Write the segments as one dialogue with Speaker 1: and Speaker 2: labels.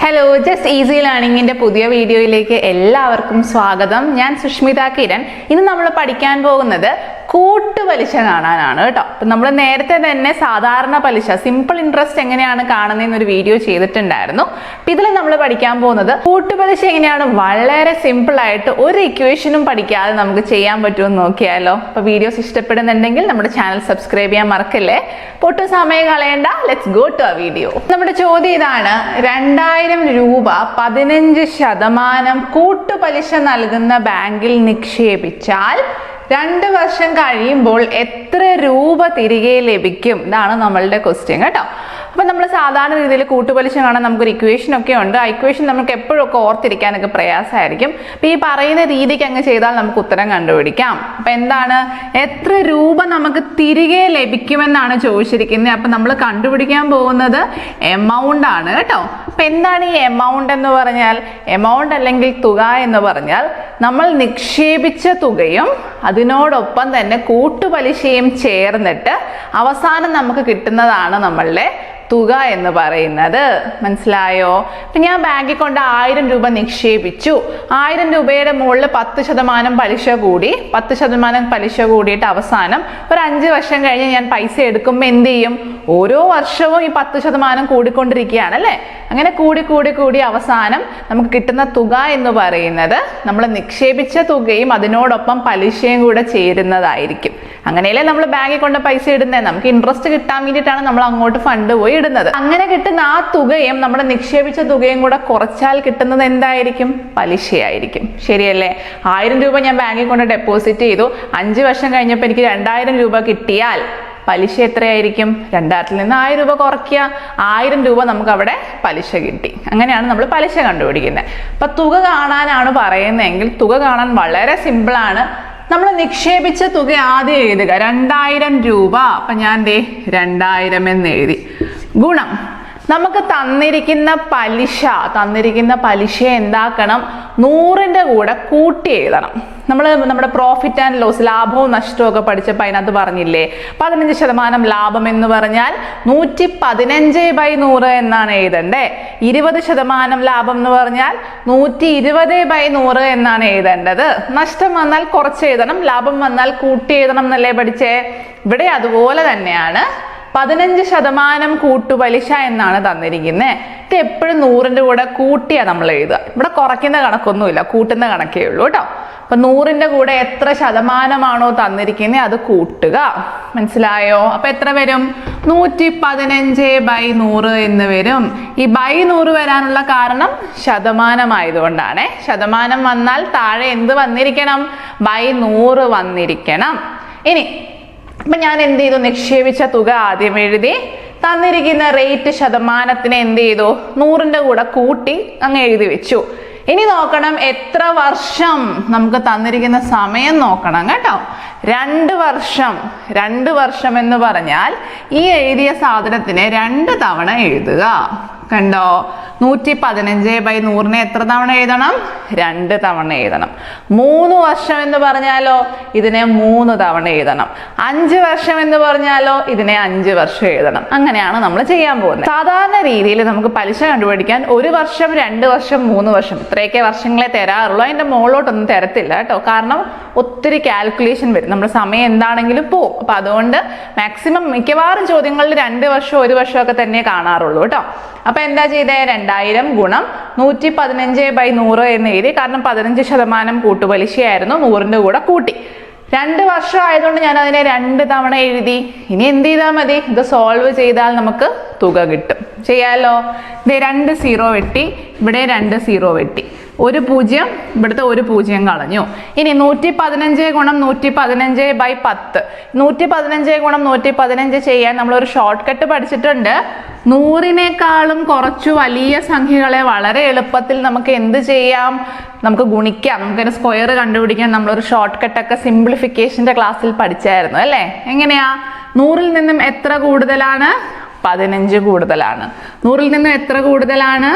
Speaker 1: Hello, just easy ലേണിംഗിന്റെ പുതിയ വീഡിയോയിലേക്ക് എല്ലാവർക്കും സ്വാഗതം. ഞാൻ സുഷ്മിത കിരൺ. ഇന്ന് നമ്മൾ പഠിക്കാൻ പോകുന്നത് കൂട്ടുപലിശ കാണാനാണ് കേട്ടോ. അപ്പം നമ്മൾ നേരത്തെ തന്നെ സാധാരണ പലിശ, സിമ്പിൾ ഇൻട്രസ്റ്റ് എങ്ങനെയാണ് കാണുന്നതെന്നൊരു വീഡിയോ ചെയ്തിട്ടുണ്ടായിരുന്നു. അപ്പം ഇതിൽ നമ്മൾ പഠിക്കാൻ പോകുന്നത് കൂട്ടുപലിശ എങ്ങനെയാണ് വളരെ സിമ്പിൾ ആയിട്ട് ഒരു ഇക്വേഷനും പഠിക്കാതെ നമുക്ക് ചെയ്യാൻ പറ്റുമെന്ന് നോക്കിയാലോ. അപ്പോൾ വീഡിയോസ് ഇഷ്ടപ്പെടുന്നുണ്ടെങ്കിൽ നമ്മുടെ ചാനൽ സബ്സ്ക്രൈബ് ചെയ്യാൻ മറക്കല്ലേ. ഒട്ടും സമയം കളയണ്ട, ലെറ്റ്സ് ഗോ ടു ആ വീഡിയോ. നമ്മുടെ ചോദ്യം ഇതാണ്: 2000 രൂപ 15% കൂട്ടുപലിശ നൽകുന്ന ബാങ്കിൽ നിക്ഷേപിച്ചാൽ 2 വർഷം കഴിയുമ്പോൾ എത്ര രൂപ തിരികെ ലഭിക്കും? ഇതാണ് നമ്മളുടെ ക്വസ്റ്റ്യൻ കേട്ടോ. അപ്പം നമ്മൾ സാധാരണ രീതിയിൽ കൂട്ടുപലിശ കാണാൻ നമുക്കൊരു ഇക്വേഷൻ ഒക്കെ ഉണ്ട്. ആ ഇക്വേഷൻ നമുക്ക് എപ്പോഴൊക്കെ ഓർത്തിരിക്കാനൊക്കെ പ്രയാസമായിരിക്കും. അപ്പം ഈ പറയുന്ന രീതിക്ക് അങ്ങ് ചെയ്താൽ നമുക്ക് ഉത്തരം കണ്ടുപിടിക്കാം. അപ്പം എന്താണ്, എത്ര രൂപ നമുക്ക് തിരികെ ലഭിക്കുമെന്നാണ് ചോദിച്ചിരിക്കുന്നത്. അപ്പം നമ്മൾ കണ്ടുപിടിക്കാൻ പോകുന്നത് എമൗണ്ട് ആണ് കേട്ടോ. അപ്പം എന്താണ് ഈ എമൗണ്ട് എന്ന് പറഞ്ഞാൽ? എമൗണ്ട് അല്ലെങ്കിൽ തുക എന്ന് പറഞ്ഞാൽ നമ്മൾ നിക്ഷേപിച്ച തുകയും അതിനോടൊപ്പം തന്നെ കൂട്ടുപലിശയും ചേർന്നിട്ട് അവസാനം നമുക്ക് കിട്ടുന്നതാണ് നമ്മളുടെ തുക എന്ന് പറയുന്നത്. മനസ്സിലായോ? ഇപ്പം ഞാൻ ബാങ്കിൽ കൊണ്ട് 1000 രൂപ നിക്ഷേപിച്ചു. 1000 രൂപയുടെ മുകളിൽ 10% പലിശ കൂടി, 10% പലിശ കൂടിയിട്ട് അവസാനം ഒരു 5 വർഷം കഴിഞ്ഞ് ഞാൻ പൈസ എടുക്കുമ്പോൾ എന്ത് ചെയ്യും? ഓരോ വർഷവും ഈ 10% കൂടിക്കൊണ്ടിരിക്കുകയാണ് അല്ലേ. അങ്ങനെ കൂടി അവസാനം നമുക്ക് കിട്ടുന്ന തുക എന്ന് പറയുന്നത് നമ്മൾ നിക്ഷേപിച്ച തുകയും അതിനോടൊപ്പം പലിശയും കൂടെ ചേരുന്നതായിരിക്കും. അങ്ങനെയല്ലേ നമ്മൾ ബാങ്കിൽ കൊണ്ട് പൈസ ഇടുന്നത്. നമുക്ക് ഇൻട്രസ്റ്റ് കിട്ടാൻ വേണ്ടിയിട്ടാണ് നമ്മൾ അങ്ങോട്ട് ഫണ്ട് പോയി ഇടുന്നത്. അങ്ങനെ കിട്ടുന്ന ആ തുകയും നമ്മുടെ നിക്ഷേപിച്ച തുകയും കൂടെ കുറച്ചാൽ കിട്ടുന്നത് എന്തായിരിക്കും? പലിശയായിരിക്കും. ശരിയല്ലേ? 1000 രൂപ ഞാൻ ബാങ്കിൽ കൊണ്ട് ഡെപ്പോസിറ്റ് ചെയ്തു. 5 വർഷം കഴിഞ്ഞപ്പോൾ എനിക്ക് 2000 രൂപ കിട്ടിയാൽ പലിശ എത്രയായിരിക്കും? 2000-ൽ നിന്ന് 1000 രൂപ കുറയ്ക്കുക, 1000 രൂപ നമുക്ക് അവിടെ പലിശ കിട്ടി. അങ്ങനെയാണ് നമ്മൾ പലിശ കണ്ടുപിടിക്കുന്നത്. അപ്പൊ തുക കാണാനാണ് പറയുന്നതെങ്കിൽ തുക കാണാൻ വളരെ സിമ്പിളാണ്. നമ്മൾ നിക്ഷേപിച്ച തുക ആദ്യം എഴുതുക, 2000 രൂപ. അപ്പൊ ഞാൻ 2000 എന്ന് എഴുതി. ഗുണം നമുക്ക് തന്നിരിക്കുന്ന പലിശ എന്താക്കണം? 100ന്റെ കൂടെ കൂട്ടി എഴുതണം. നമ്മുടെ പ്രോഫിറ്റ് ആൻഡ് ലോസ്, ലാഭവും നഷ്ടവും ഒക്കെ പഠിച്ചപ്പോൾ അതിനകത്ത് പറഞ്ഞില്ലേ, 15% ലാഭം എന്ന് പറഞ്ഞാൽ 115/100 എന്നാണ് എഴുതണ്ടേ. 20% ലാഭം എന്ന് പറഞ്ഞാൽ 120/100 എന്നാണ് എഴുതേണ്ടത്. നഷ്ടം വന്നാൽ കുറച്ച് എഴുതണം, ലാഭം വന്നാൽ കൂട്ടി എഴുതണം എന്നല്ലേ പഠിച്ചേ. ഇവിടെ അതുപോലെ തന്നെയാണ്. 15% കൂട്ടുപലിശ എന്നാണ് തന്നിരിക്കുന്നത്. ഇത് എപ്പോഴും 100ന്റെ കൂടെ കൂട്ടിയാ നമ്മൾ എഴുതുക. ഇവിടെ കുറയ്ക്കുന്ന കണക്കൊന്നുമില്ല, കൂട്ടുന്ന കണക്കേ ഉള്ളൂ കേട്ടോ. അപ്പൊ 100ന്റെ കൂടെ എത്ര ശതമാനമാണോ തന്നിരിക്കുന്നത് അത് കൂട്ടുക. മനസ്സിലായോ? അപ്പൊ എത്ര വരും? 115/100 എന്ന് വരും. ഈ 100 വരാനുള്ള കാരണം ശതമാനമായതുകൊണ്ടാണ്. ശതമാനം വന്നാൽ താഴെ എന്ത് വന്നിരിക്കണം? 100 വന്നിരിക്കണം. ഇനി അപ്പൊ ഞാൻ എന്ത് ചെയ്തു? നിക്ഷേപിച്ച തുക ആദ്യം എഴുതി. തന്നിരിക്കുന്ന റേറ്റ് ശതമാനത്തിന് എന്ത് ചെയ്തു? 100ന്റെ കൂടെ കൂട്ടി അങ്ങ് എഴുതി വെച്ചു. ഇനി നോക്കണം എത്ര വർഷം, നമുക്ക് തന്നിരിക്കുന്ന സമയം നോക്കണം കേട്ടോ. 2 വർഷം. 2 വർഷം എന്ന് പറഞ്ഞാൽ ഈ എഴുതിയ സാധനത്തിന് 2 തവണ എഴുതുക. കണ്ടോ? 115/100 എത്ര തവണ എഴുതണം? 2 തവണ എഴുതണം. 3 വർഷം എന്ന് പറഞ്ഞാലോ ഇതിനെ 3 തവണ എഴുതണം. 5 വർഷം എന്ന് പറഞ്ഞാലോ ഇതിനെ 5 വർഷം എഴുതണം. അങ്ങനെയാണ് നമ്മൾ ചെയ്യാൻ പോകുന്നത്. സാധാരണ രീതിയിൽ നമുക്ക് പലിശ കണ്ടുപിടിക്കാൻ 1 വർഷം, 2 വർഷം, 3 വർഷം ഇത്രയൊക്കെ വർഷങ്ങളെ തരാറുള്ളൂ. അതിന്റെ മുകളിലോട്ടൊന്നും തരത്തില്ല കേട്ടോ. കാരണം ഒത്തിരി കാൽക്കുലേഷൻ വരും, നമ്മുടെ സമയം എന്താണെങ്കിലും പോവും. അപ്പൊ അതുകൊണ്ട് മാക്സിമം മിക്കവാറും ചോദ്യങ്ങളിൽ 2 വർഷം, 1 വർഷമൊക്കെ തന്നെ കാണാറുള്ളൂ കേട്ടോ. അപ്പൊ എന്താ ചെയ്തേ? 2000 ഗുണം 115/100 എന്ന് എഴുതി. കാരണം 15% കൂട്ടുപലിശയായിരുന്നു, 100ന്റെ കൂടെ കൂട്ടി. 2 വർഷം ആയതുകൊണ്ട് ഞാൻ അതിനെ 2 തവണ എഴുതി. ഇനി എന്ത് ചെയ്താൽ മതി? ഇത് സോൾവ് ചെയ്താൽ നമുക്ക് തുക കിട്ടും. ചെയ്യാലോ? ഇത് 2 0 വെട്ടി, ഇവിടെ 2 0 വെട്ടി, 1 0, ഇവിടുത്തെ 1 0 കളഞ്ഞു. ഇനി 115 ഗുണം 115/10. 115 ഗുണം 115 ചെയ്യാൻ നമ്മളൊരു ഷോർട്ട് കട്ട് പഠിച്ചിട്ടുണ്ട്. 100നേക്കാളും കുറച്ചു വലിയ സംഖ്യകളെ വളരെ എളുപ്പത്തിൽ നമുക്ക് എന്ത് ചെയ്യാം? നമുക്ക് ഗുണിക്കാം. നമുക്കതിന്റെ സ്ക്വയർ കണ്ടുപിടിക്കാൻ നമ്മളൊരു ഷോർട്ട് കട്ടൊക്കെ സിംപ്ലിഫിക്കേഷന്റെ ക്ലാസ്സിൽ പഠിച്ചായിരുന്നു അല്ലേ. എങ്ങനെയാ? 100ൽ നിന്നും എത്ര കൂടുതലാണ്? 15 കൂടുതലാണ്. 100ൽ നിന്നും എത്ര കൂടുതലാണ്?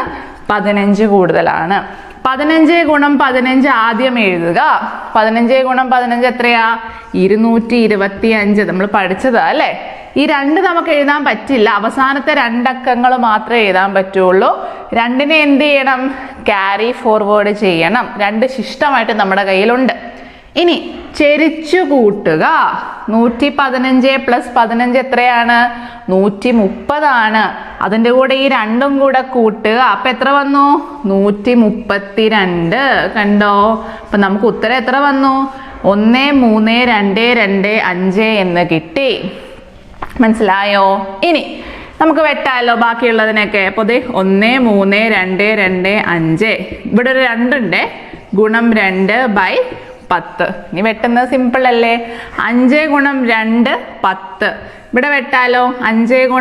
Speaker 1: 15 കൂടുതലാണ്. 15 ഗുണം 15 ആദ്യം എഴുതുക. 15 ഗുണം 15 എത്രയാ? 225. നമ്മൾ പഠിച്ചതാ അല്ലേ. ഈ 2 നമുക്ക് എഴുതാൻ പറ്റില്ല, അവസാനത്തെ 2 അക്കങ്ങൾ മാത്രമേ എഴുതാൻ പറ്റുള്ളൂ. 2നെ എന്ത് ചെയ്യണം? ക്യാരി ഫോർവേഡ് ചെയ്യണം. 2 ശിഷ്ടമായിട്ട് നമ്മുടെ കയ്യിലുണ്ട്. ഇനി ചെരിച്ചു കൂട്ടുക. 115 + 15 എത്രയാണ്? 130 ആണ്. അതിൻ്റെ കൂടെ ഈ 2ഉം കൂടെ കൂട്ടുക. അപ്പം എത്ര വന്നു? 132. കണ്ടോ? അപ്പം നമുക്ക് ഉത്തരം എത്ര വന്നു? 13225 എന്ന് കിട്ടി. മനസ്സിലായോ? ഇനി നമുക്ക് വെട്ടാലോ ബാക്കിയുള്ളതിനൊക്കെ. അപ്പോൾ ദേ 13225. ഇവിടെ ഒരു 2 ഉണ്ട്. ഗുണം 2/10. ഇനി വെട്ടുന്നത് സിമ്പിൾ അല്ലേ? 5 × 2 10. ഇവിടെ വെട്ടാലോ? 5 ×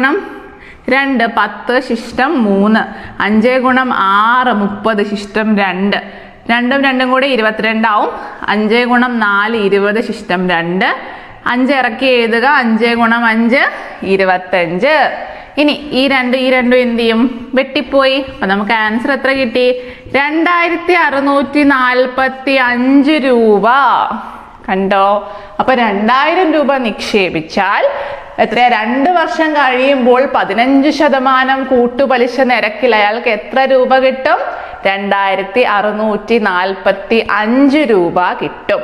Speaker 1: 2 10 ശിഷ്ടം 3. 5 × 6 30 ശിഷ്ടം 2. 2ഉം 2ഉം കൂടി 22 ആവും. 5 × 4 20 ശിഷ്ടം 2. 5 ഇറക്കി എഴുതുക. 5 × 5 25. ഇനി ഈ 2 എന്ത് ചെയ്യും? വെട്ടിപ്പോയി. അപ്പം നമുക്ക് ആൻസർ എത്ര കിട്ടി? 2645 രൂപ. കണ്ടോ? അപ്പൊ 2000 രൂപ നിക്ഷേപിച്ചാൽ എത്രയാ? 2 വർഷം കഴിയുമ്പോൾ 15% കൂട്ടുപലിശ നിരക്കിൽ അയാൾക്ക് എത്ര രൂപ കിട്ടും? 2645 രൂപ കിട്ടും.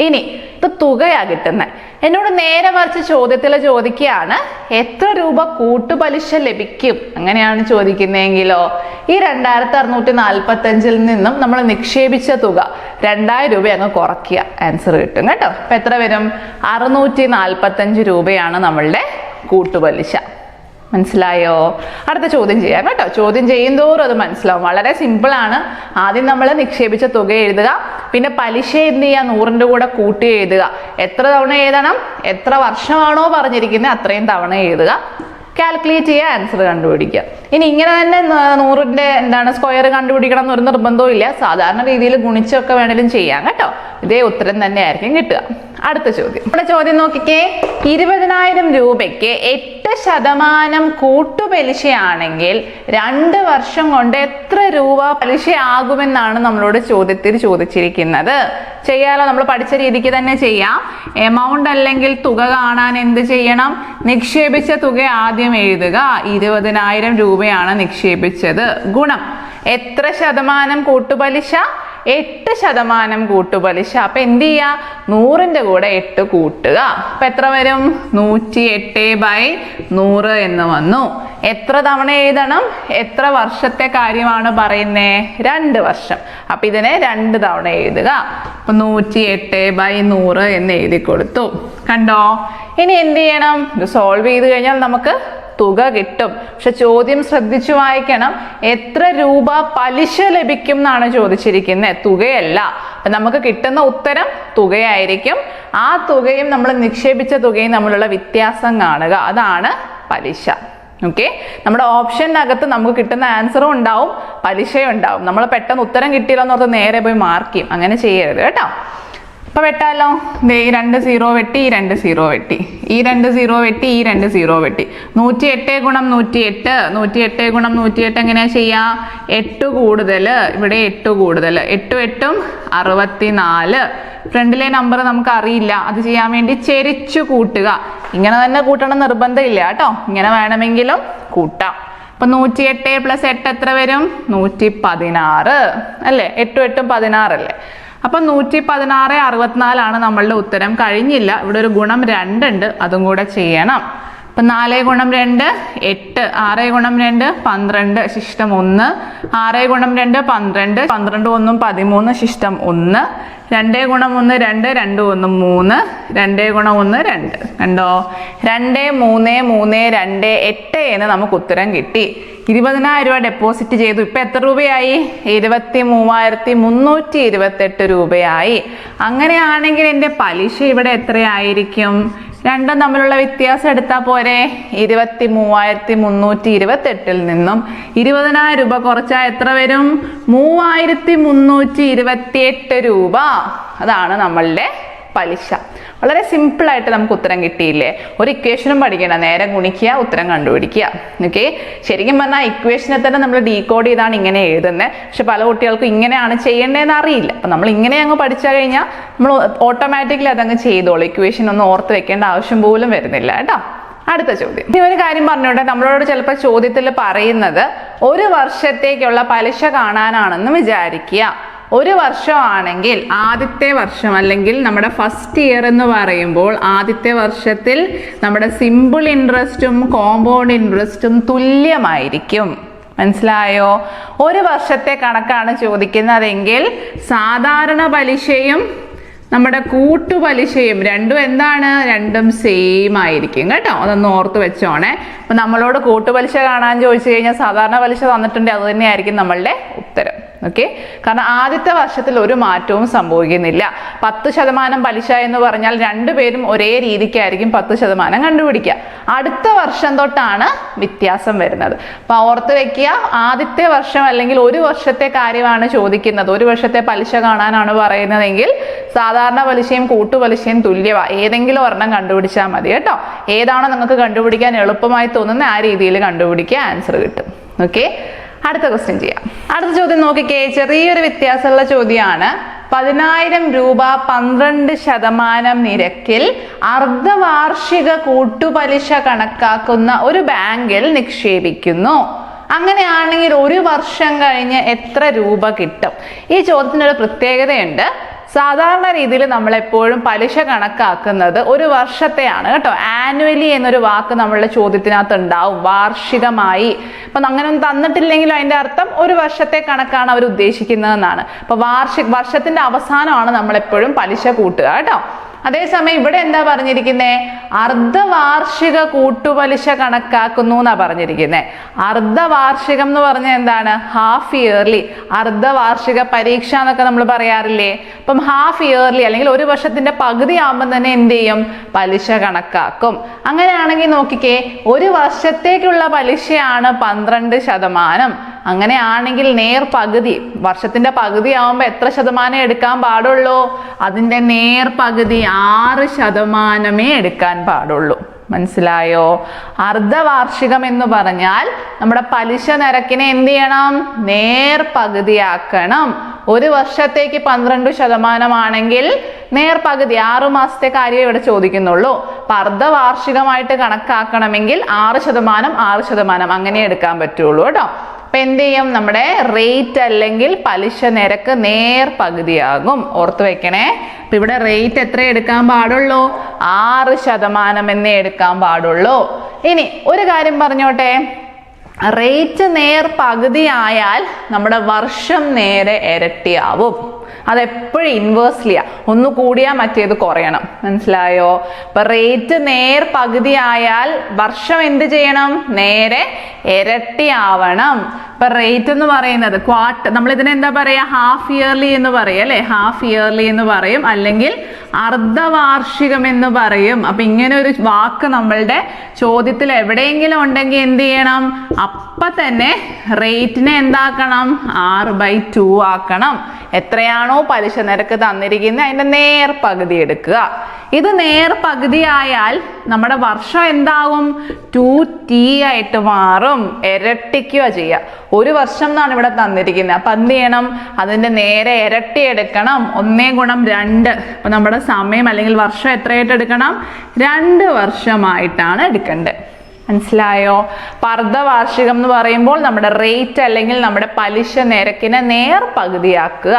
Speaker 1: ഇനി ഇത് തുകയാ കിട്ടുന്നത്. എന്നോട് നേരെ മറിച്ച് ചോദ്യത്തിൽ ചോദിക്കുകയാണ് എത്ര രൂപ കൂട്ടുപലിശ ലഭിക്കും. അങ്ങനെയാണ് ചോദിക്കുന്നതെങ്കിലോ ഈ 2645 നിന്നും നമ്മൾ നിക്ഷേപിച്ച തുക 2000 രൂപ അങ്ങ് കുറയ്ക്കുക, ആൻസർ കിട്ടും കേട്ടോ. അപ്പൊ എത്ര വരും? 645 രൂപയാണ് നമ്മളുടെ കൂട്ടുപലിശ. മനസ്സിലായോ? അടുത്ത ചോദ്യം ചെയ്യാം കേട്ടോ. ചോദ്യം ചെയ്യുന്തോറും അത് മനസ്സിലാവും. വളരെ സിമ്പിളാണ്. ആദ്യം നമ്മൾ നിക്ഷേപിച്ച തുക എഴുതുക, പിന്നെ പലിശ എന്ത് ചെയ്യുക? 100ന്റെ കൂടെ കൂട്ടി എഴുതുക. എത്ര തവണ എഴുതണം? എത്ര വർഷമാണോ പറഞ്ഞിരിക്കുന്നത് അത്രയും തവണ എഴുതുക. കാൽക്കുലേറ്റ് ചെയ്യുക, ആൻസർ കണ്ടുപിടിക്കുക. ഇനി ഇങ്ങനെ തന്നെ 100ന്റെ സ്ക്വയർ കണ്ടുപിടിക്കണം എന്നൊരു നിർബന്ധവും ഇല്ല. സാധാരണ രീതിയിൽ ഗുണിച്ചൊക്കെ വേണേലും ചെയ്യാം കേട്ടോ. ഇതേ ഉത്തരം തന്നെ ആയിരിക്കും കിട്ടുക. അടുത്ത ചോദ്യം. നമ്മുടെ ചോദ്യം നോക്കിക്കേ. 20,000 രൂപയ്ക്ക് 8% കൂട്ടുപലിശയാണെങ്കിൽ 2 വർഷം കൊണ്ട് എത്ര രൂപ പലിശയാകുമെന്നാണ് നമ്മളോട് ചോദ്യത്തിൽ ചോദിച്ചിരിക്കുന്നത്. ചെയ്യാലോ? നമ്മൾ പഠിച്ച രീതിക്ക് തന്നെ ചെയ്യാം. എമൗണ്ട് അല്ലെങ്കിൽ തുക കാണാൻ എന്ത് ചെയ്യണം? നിക്ഷേപിച്ച തുക ആദ്യം എഴുതുക. 20,000 രൂപയാണ് നിക്ഷേപിച്ചത്. ഗുണം എത്ര ശതമാനം കൂട്ടുപലിശ? 8% കൂട്ടുപലിശ. അപ്പൊ എന്ത് ചെയ്യാ? 100ന്റെ കൂടെ 8 കൂട്ടുക. അപ്പൊ എത്ര വരും? 108/100 എന്ന് വന്നു. എത്ര തവണ എഴുതണം? എത്ര വർഷത്തെ കാര്യമാണ് പറയുന്നേ? 2 വർഷം. അപ്പൊ ഇതിനെ 2 തവണ എഴുതുക. അപ്പൊ 108/100 എന്ന് എഴുതി കൊടുത്തു. കണ്ടോ? ഇനി എന്ത് ചെയ്യണം? ഇത് സോൾവ് ചെയ്ത് കഴിഞ്ഞാൽ നമുക്ക് തുക കിട്ടും. പക്ഷെ ചോദ്യം ശ്രദ്ധിച്ചു വായിക്കണം. എത്ര രൂപ പലിശ ലഭിക്കും എന്നാണ് ചോദിച്ചിരിക്കുന്നത്, തുകയല്ല. അപ്പൊ നമുക്ക് കിട്ടുന്ന ഉത്തരം തുകയായിരിക്കും. ആ തുകയും നമ്മൾ നിക്ഷേപിച്ച തുകയും തമ്മിലുള്ള വ്യത്യാസം കാണുക, അതാണ് പലിശ. ഓക്കെ, നമ്മുടെ ഓപ്ഷനകത്ത് നമുക്ക് കിട്ടുന്ന ആൻസറും ഉണ്ടാവും പലിശയും ഉണ്ടാവും. നമ്മൾ പെട്ടെന്ന് ഉത്തരം കിട്ടിയില്ലോ എന്നോർത്ത് നേരെ പോയി മാർക്ക് ചെയ്യും. അങ്ങനെ ചെയ്യരുത് കേട്ടോ. അപ്പൊ വെട്ടാലോ? ഈ 2 0 വെട്ടി, ഈ 2 0 വെട്ടി, ഈ 2 0 വെട്ടി, ഈ 2 0 വെട്ടി. 108 × 108, 108 × 108 എങ്ങനെയാ ചെയ്യാ? 8 കൂടുതൽ, ഇവിടെ 8 കൂടുതൽ, 8 8 64. ഫ്രണ്ടിലെ നമ്പർ നമുക്ക് അറിയില്ല, അത് ചെയ്യാൻ വേണ്ടി ചെരിച്ചു കൂട്ടുക. ഇങ്ങനെ തന്നെ കൂട്ടണം നിർബന്ധമില്ല കേട്ടോ, ഇങ്ങനെ വേണമെങ്കിലും കൂട്ടാം. അപ്പൊ 108 + 8 എത്ര വരും? 116 അല്ലേ? 8 8 16 അല്ലേ? അപ്പൊ 116 64 നമ്മളുടെ ഉത്തരം. കഴിഞ്ഞില്ല, ഇവിടെ ഒരു ഗുണം 2 ഉണ്ട്, അതും കൂടെ ചെയ്യണം. അപ്പൊ 4 × 2 8, 6 × 2 12 ശിഷ്ടം 1, 6 × 2 12, 12 1 13 ശിഷ്ടം 1, 2 × 1 2, 2 1 3, 2 × 1 2. കണ്ടോ? 2 3 3 2 8 എന്ന് നമുക്ക് ഉത്തരം കിട്ടി. 20,000 രൂപ ഡെപ്പോസിറ്റ് ചെയ്തു. ഇപ്പൊ എത്ര രൂപയായി? 23,328 രൂപയായി. അങ്ങനെയാണെങ്കിൽ എൻ്റെ പലിശ ഇവിടെ എത്രയായിരിക്കും? രണ്ടും തമ്മിലുള്ള വ്യത്യാസം എടുത്താൽ പോരെ? 23,328 നിന്നും 20,000 രൂപ കുറച്ചാൽ എത്ര വരും? 3,328 രൂപ. അതാണ് നമ്മളുടെ പലിശ. വളരെ സിമ്പിൾ ആയിട്ട് നമുക്ക് ഉത്തരം കിട്ടിയില്ലേ? ഒരു ഇക്വേഷനും പഠിക്കണം, നേരെ ഗുണിക്കുക, ഉത്തരം കണ്ടുപിടിക്കുക. ഓക്കെ, ശരിക്കും പറഞ്ഞാൽ ഇക്വേഷനെ തന്നെ നമ്മൾ ഡീകോഡ് ചെയ്താണ് ഇങ്ങനെ എഴുതുന്നത്. പക്ഷെ പല കുട്ടികൾക്കും ഇങ്ങനെയാണ് ചെയ്യേണ്ടതെന്ന് അറിയില്ല. അപ്പം നമ്മൾ ഇങ്ങനെ അങ്ങ് പഠിച്ചാൽ കഴിഞ്ഞാൽ നമ്മൾ ഓട്ടോമാറ്റിക്കലി അതങ്ങ് ചെയ്തോളൂ. ഇക്വേഷൻ ഒന്നും ഓർത്ത് വെക്കേണ്ട ആവശ്യം പോലും വരുന്നില്ല കേട്ടോ. അടുത്ത ചോദ്യം. ഇനി ഒരു കാര്യം പറഞ്ഞോട്ടെ, നമ്മളോട് ചിലപ്പോൾ ചോദ്യത്തിൽ പറയുന്നത് ഒരു വർഷത്തേക്കുള്ള പലിശ കാണാനാണെന്ന് വിചാരിക്കുക. ഒരു വർഷമാണെങ്കിൽ ആദ്യത്തെ വർഷം അല്ലെങ്കിൽ നമ്മുടെ ഫസ്റ്റ് ഇയർ എന്ന് പറയുമ്പോൾ ആദ്യത്തെ വർഷത്തിൽ നമ്മുടെ സിമ്പിൾ ഇൻട്രസ്റ്റും കോമ്പൗണ്ട് ഇൻട്രസ്റ്റും തുല്യമായിരിക്കും. മനസ്സിലായോ? ഒരു വർഷത്തെ കണക്കാണ് ചോദിക്കുന്നതെങ്കിൽ സാധാരണ പലിശയും നമ്മുടെ കൂട്ടുപലിശയും രണ്ടും എന്താണ്? രണ്ടും സെയിം ആയിരിക്കും കേട്ടോ. അതൊന്ന് ഓർത്ത് വെച്ചോണേ. അപ്പൊ നമ്മളോട് കൂട്ടുപലിശ കാണാൻ ചോദിച്ചു കഴിഞ്ഞാൽ സാധാരണ പലിശ തന്നിട്ടുണ്ടെങ്കിൽ അത് തന്നെയായിരിക്കും നമ്മളുടെ ഉത്തരം. ഓക്കെ, കാരണം ആദ്യത്തെ വർഷത്തിൽ ഒരു മാറ്റവും സംഭവിക്കുന്നില്ല. 10% പലിശ എന്ന് പറഞ്ഞാൽ രണ്ടുപേരും ഒരേ രീതിക്കായിരിക്കും 10% കണ്ടുപിടിക്കുക. അടുത്ത വർഷം തൊട്ടാണ് വ്യത്യാസം വരുന്നത്. അപ്പൊ ഓർത്ത് വെക്കുക, ആദ്യത്തെ വർഷം അല്ലെങ്കിൽ ഒരു വർഷത്തെ കാര്യമാണ് ചോദിക്കുന്നത്, ഒരു വർഷത്തെ പലിശ കാണാനാണ് പറയുന്നതെങ്കിൽ സാധാരണ പലിശയും കൂട്ടുപലിശയും തുല്യമാണ്. ഏതെങ്കിലും ഒരെണ്ണം കണ്ടുപിടിച്ചാൽ മതി കേട്ടോ. ഏതാണോ നിങ്ങൾക്ക് കണ്ടുപിടിക്കാൻ എളുപ്പമായി തോന്നുന്നത് ആ രീതിയിൽ കണ്ടുപിടിക്കുക, ആൻസർ കിട്ടും. ഓക്കെ, അടുത്ത ക്വസ്റ്റ്യൻ ചെയ്യാം. അടുത്ത ചോദ്യം നോക്കിക്കേ, ചെറിയൊരു വ്യത്യാസമുള്ള ചോദ്യമാണ്. 10,000 രൂപ 12% നിരക്കിൽ അർദ്ധവാർഷിക കൂട്ടുപലിശ കണക്കാക്കുന്ന ഒരു ബാങ്കിൽ നിക്ഷേപിക്കുന്നു. അങ്ങനെയാണെങ്കിൽ ഒരു വർഷം കഴിഞ്ഞ് എത്ര രൂപ കിട്ടും? ഈ ചോദ്യത്തിനൊരു പ്രത്യേകതയുണ്ട്. സാധാരണ രീതിയിൽ നമ്മളെപ്പോഴും പലിശ കണക്കാക്കുന്നത് ഒരു വർഷത്തെയാണ് കേട്ടോ. ആനുവലി എന്നൊരു വാക്ക് നമ്മളുടെ ചോദ്യത്തിനകത്ത് ഉണ്ടാവും, വാർഷികമായി. അപ്പം അങ്ങനെ ഒന്നും തന്നിട്ടില്ലെങ്കിലും അതിൻ്റെ അർത്ഥം ഒരു വർഷത്തെ കണക്കാണ് അവർ ഉദ്ദേശിക്കുന്നതെന്നാണ്. അപ്പൊ വർഷത്തിന്റെ അവസാനമാണ് നമ്മളെപ്പോഴും പലിശ കൂട്ടുക കേട്ടോ. അതേസമയം ഇവിടെ എന്താ പറഞ്ഞിരിക്കുന്നത്? അർദ്ധവാർഷിക കൂട്ടുപലിശ കണക്കാക്കുന്നു എന്നാ പറഞ്ഞിരിക്കുന്നത്. അർദ്ധവാർഷികം എന്ന് പറഞ്ഞാൽ എന്താണ്? Half yearly. അർദ്ധവാർഷിക പരീക്ഷ എന്നൊക്കെ നമ്മൾ പറയാറില്ലേ? അപ്പം ഹാഫ് ഇയർലി അല്ലെങ്കിൽ ഒരു വർഷത്തിന്റെ പകുതി ആകുമ്പോൾ തന്നെ എന്ത് ചെയ്യും? പലിശ കണക്കാക്കും. അങ്ങനെയാണെങ്കിൽ നോക്കിക്കേ, ഒരു വർഷത്തേക്കുള്ള പലിശയാണ് 12%. അങ്ങനെയാണെങ്കിൽ നേർ പകുതി, വർഷത്തിന്റെ പകുതി ആവുമ്പോൾ എത്ര ശതമാനം എടുക്കാൻ പാടുള്ളൂ? അതിന്റെ നേർ പകുതി 6% എടുക്കാൻ പാടുള്ളൂ. മനസ്സിലായോ? അർദ്ധവാർഷികം എന്ന് പറഞ്ഞാൽ നമ്മുടെ പലിശ നിരക്കിനെ എന്ത് ചെയ്യണം? നേർ പകുതിയാക്കണം. ഒരു വർഷത്തേക്ക് 12% ആണെങ്കിൽ നേർ പകുതി 6 മാസത്തെ കാര്യം ഇവിടെ ചോദിക്കുന്നുള്ളൂ. അപ്പൊ അർദ്ധവാർഷികമായിട്ട് കണക്കാക്കണമെങ്കിൽ 6% 6% അങ്ങനെ എടുക്കാൻ പറ്റുള്ളൂ കേട്ടോ. അപ്പൊ എന്ത് ചെയ്യും? നമ്മുടെ റേറ്റ് അല്ലെങ്കിൽ പലിശ നിരക്ക് നേർ പകുതിയാകും. ഓർത്ത് വെക്കണേ. അപ്പൊ ഇവിടെ റേറ്റ് എത്ര എടുക്കാൻ പാടുള്ളൂ? 6% എന്നേ എടുക്കാൻ പാടുള്ളൂ. ഇനി ഒരു കാര്യം പറഞ്ഞോട്ടെ, റേറ്റ് നേർ പകുതി ആയാൽ നമ്മുടെ വർഷം നേരെ ഇരട്ടിയാവും. അതെപ്പോഴും ഇൻവേഴ്സ്ലിയാ, ഒന്ന് കൂടിയാൽ മറ്റേത് കുറയണം. മനസ്സിലായോ? അപ്പൊ റേറ്റ് നേർ പകുതി ആയാൽ വർഷം എന്ത് ചെയ്യണം? നേരെ ഇരട്ടിയാവണം. ഇപ്പൊ റേറ്റ് എന്ന് പറയുന്നത് നമ്മൾ ഇതിനെ എന്താ പറയാ? ഹാഫ് ഇയർലി എന്ന് പറയും അല്ലെ? ഹാഫ് ഇയർലി എന്ന് പറയും, അല്ലെങ്കിൽ അർദ്ധവാർഷികം എന്ന് പറയും. അപ്പൊ ഇങ്ങനെ ഒരു വാക്ക് നമ്മളുടെ ചോദ്യത്തിൽ എവിടെയെങ്കിലും ഉണ്ടെങ്കിൽ എന്ത് ചെയ്യണം? അപ്പൊ തന്നെ റേറ്റിനെ എന്താക്കണം? 6/2 ആക്കണം. എത്രയാണോ പലിശ നിരക്ക് തന്നിരിക്കുന്നത് അതിന്റെ നേർ പകുതി എടുക്കുക. ഇത് നേർ പകുതി ആയാൽ നമ്മുടെ വർഷം എന്താവും? 2t ആയിട്ട് മാറും. ഇരട്ടിക്കുക ചെയ്യുക. ഒരു വർഷം എന്നാണ് ഇവിടെ തന്നിരിക്കുന്നത്. അപ്പൊ എന്ത് ചെയ്യണം? അതിന്റെ നേരെ ഇരട്ടി എടുക്കണം. 1 × 2. അപ്പൊ നമ്മുടെ സമയം അല്ലെങ്കിൽ വർഷം എത്രയായിട്ട് എടുക്കണം? 2 വർഷമായിട്ടാണ് എടുക്കേണ്ടത്. മനസ്സിലായോ? അർദ്ധവാർഷികം എന്ന് പറയുമ്പോൾ നമ്മുടെ റേറ്റ് അല്ലെങ്കിൽ നമ്മുടെ പലിശ നിരക്കിനെ നേർ പകുതിയാക്കുക.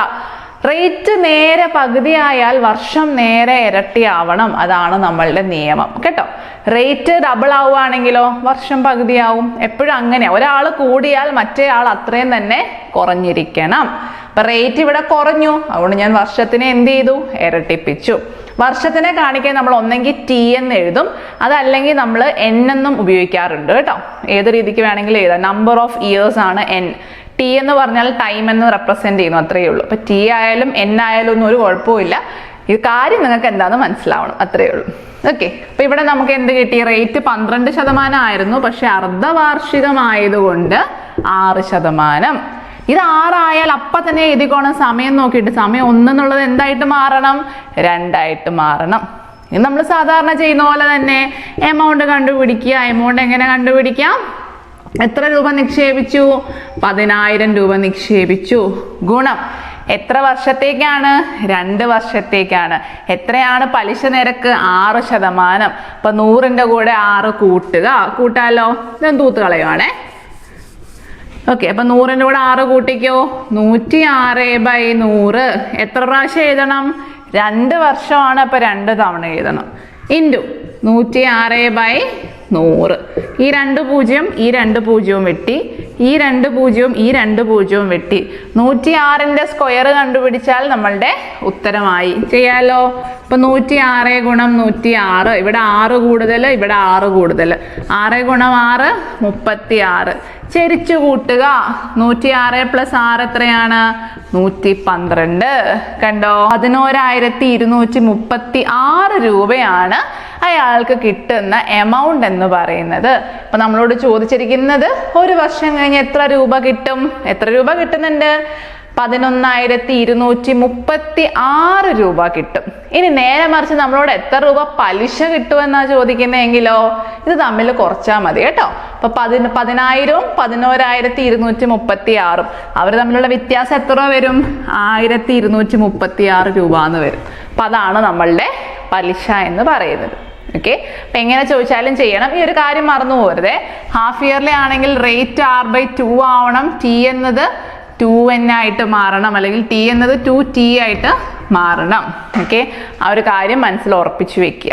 Speaker 1: റേറ്റ് നേരെ പകുതിയായാൽ വർഷം നേരെ ഇരട്ടിയാവണം. അതാണ് നമ്മളുടെ നിയമം കേട്ടോ. റേറ്റ് ഡബിൾ ആവുകയാണെങ്കിലോ വർഷം പകുതിയാവും. എപ്പോഴും അങ്ങനെ, ഒരാൾ കൂടിയാൽ മറ്റേ ആൾ അത്രയും തന്നെ കുറഞ്ഞിരിക്കണം. അപ്പൊ റേറ്റ് ഇവിടെ കുറഞ്ഞു, അതുകൊണ്ട് ഞാൻ വർഷത്തിനെ എന്ത് ചെയ്തു? ഇരട്ടിപ്പിച്ചു. വർഷത്തിനെ കാണിക്കാൻ നമ്മൾ ഒന്നെങ്കിൽ ടി എന്ന് എഴുതും, അതല്ലെങ്കിൽ നമ്മൾ എൻ എന്നും ഉപയോഗിക്കാറുണ്ട് കേട്ടോ. ഏത് രീതിക്ക് വേണമെങ്കിലും എഴുതാം. നമ്പർ ഓഫ് ഇയേഴ്സ് ആണ് എൻ. ടി എന്ന് പറഞ്ഞാൽ ടൈം എന്ന് റെപ്രസെന്റ് ചെയ്യുന്നു, അത്രയേ ഉള്ളൂ. അപ്പൊ ടി ആയാലും എൻ ആയാലും ഒന്നും ഒരു കുഴപ്പമില്ല. ഇത് കാര്യം നിങ്ങൾക്ക് എന്താണെന്ന് മനസ്സിലാവണം, അത്രയേ ഉള്ളൂ. ഓക്കെ, അപ്പൊ ഇവിടെ നമുക്ക് എന്ത് കിട്ടി? റേറ്റ് 12% ആയിരുന്നു, പക്ഷെ അർദ്ധവാർഷികമായതുകൊണ്ട് 6%. ഇത് 6 ആയാൽ അപ്പൊ തന്നെ എഴുതിക്കോണം. സമയം നോക്കിയിട്ട് സമയം 1 എന്നുള്ളത് എന്തായിട്ട് മാറണം? 2 ആയിട്ട് മാറണം. ഇത് നമ്മൾ സാധാരണ ചെയ്യുന്ന പോലെ തന്നെ എമൗണ്ട് കണ്ടുപിടിക്കുക. എമൗണ്ട് എങ്ങനെ കണ്ടുപിടിക്കാം? എത്ര രൂപ നിക്ഷേപിച്ചു? 10,000 രൂപ നിക്ഷേപിച്ചു. ഗുണം എത്ര വർഷത്തേക്കാണ്? 2 വർഷത്തേക്കാണ്. എത്രയാണ് പലിശ നിരക്ക്? 6%. അപ്പൊ 100ന്റെ കൂടെ 6 കൂട്ടുക. കൂട്ടാലോ? ഞാൻ തൂത്ത് കളയുവാണേ. ഓക്കെ, അപ്പൊ 100ന്റെ കൂടെ 6 കൂട്ടിക്കോ. 106/100. എത്ര പ്രാവശ്യം എഴുതണം? 2 വർഷമാണ്, അപ്പൊ 2 തവണ എഴുതണം. ഇൻറ്റു 106/100. ഈ 2 0 ഈ 2 0 വെട്ടി, ഈ 2 0 ഈ 2 0 വെട്ടി. 106ന്റെ സ്ക്വയർ കണ്ടുപിടിച്ചാൽ നമ്മളുടെ ഉത്തരമായി. ചെയ്യാലോ? അപ്പൊ 106 ഗുണം 106. ഇവിടെ 6 കൂടുതൽ, ഇവിടെ 6 കൂടുതൽ. 6 ഗുണം 6 36. ചെരിച്ചു കൂട്ടുക. 106 + 6 എത്രയാണ്? 112. കണ്ടോ? 11,236 രൂപയാണ് അയാൾക്ക് കിട്ടുന്ന എമൗണ്ട് എന്ന് പറയുന്നത്. അപ്പൊ നമ്മളോട് ചോദിച്ചിരിക്കുന്നത് 1 വർഷം കഴിഞ്ഞ് എത്ര രൂപ കിട്ടും? എത്ര രൂപ കിട്ടുന്നുണ്ട്? 11,236 രൂപ കിട്ടും. ഇനി നേരെ മറിച്ച് നമ്മളോട് എത്ര രൂപ പലിശ കിട്ടുമെന്നാ ചോദിക്കുന്നതെങ്കിലോ ഇത് തമ്മിൽ കുറച്ചാൽ മതി കേട്ടോ. അപ്പൊ 10,000-ഉം 11,236 അവർ തമ്മിലുള്ള വ്യത്യാസം എത്ര വരും? 1,236 രൂപ എന്ന് വരും. അപ്പൊ അതാണ് നമ്മളുടെ പലിശ എന്ന് പറയുന്നത്. ഓക്കെ, അപ്പൊ എങ്ങനെ ചോദിച്ചാലും ചെയ്യണം. ഈ ഒരു കാര്യം മറന്നു പോകരുതേ. ഹാഫ് ഇയർലി ആണെങ്കിൽ റേറ്റ് R/2 ആവണം. T എന്നത് 2N ആയിട്ട് മാറണം, അല്ലെങ്കിൽ T എന്നത് 2T ആയിട്ട് മാറണം. ഓക്കെ, ആ ഒരു കാര്യം മനസ്സിൽ ഉറപ്പിച്ചു വെക്കുക.